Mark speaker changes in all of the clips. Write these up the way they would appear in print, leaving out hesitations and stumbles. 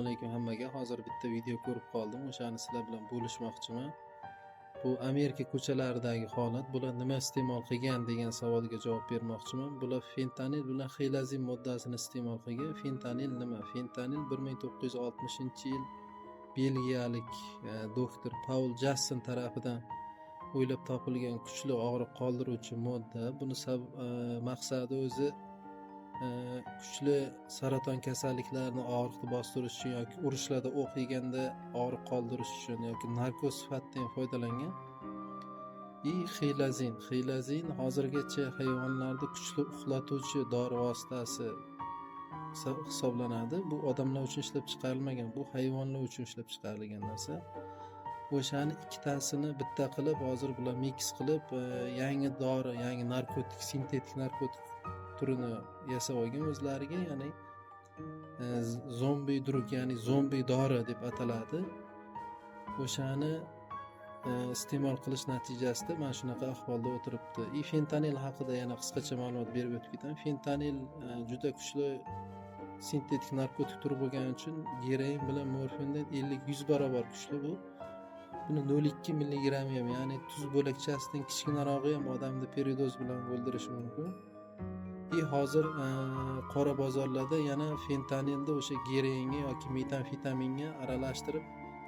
Speaker 1: Alaykum hammaga. Hozir bitta video ko'rib qoldim. O'shani sizlar bilan bo'lishmoqchiman. Bu Amerika ko'chalaridagi holat. Bular nima iste'mol qilgan degan savolga javob bermoqchiman. Bular fentanil bilan xilazin moddasini iste'mol qilgan. Fentanil nima? Fentanil 1960-yil belgiyalik doktor Paul Jasson tarafidan o'ylab topilgan kuchli og'riq qoldiruvchi modda. Buni maqsadi o'zi kuchli saraton kasalliklarini og'riqni bostirish uchun yoki urushlarda o'q yeganda og'riq qoldirish uchun yoki narkoz sifatida foydalangan. Xilazin hozirgacha hayvonlarda kuchli uxlatuvchi dori vositasi hisoblanadi. Bu odamlar uchun ishlab chiqarilmagan, bu hayvonlar uchun ishlab chiqarilgan narsa. O'shani ikkitasini bitta qilib, hozir bular mix qilib, yangi dori, yangi narkotik, sintetik narkotik turini yasab olgan o'zlariga, ya'ni zombi drug, ya'ni zombi dori deb ataladi. O'shani iste'mol qilish natijasida mana shunaqa ahvolda o'tiribdi. Fentanil haqida yana qisqacha ma'lumot berib o'tib ketaman. Fentanil juda kuchli sintetik narkotik turi bo'lgani uchun geroin bilan morfindan 50-100 barobar kuchli bu. Buni 0,2 milligram ham, ya'ni tuz bo'lakchasidan kichkinarog'i ham odamni peridoz bilan o'ldirishi mumkin. Hozir qora bozorlarda yana fentanilni o'sha geroinga yoki metamfetaminga aralashtirib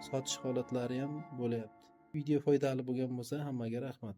Speaker 1: sotish holatlari ham bo'lyapti. Video foydali bo'lgan bo'lsa hammaga rahmat.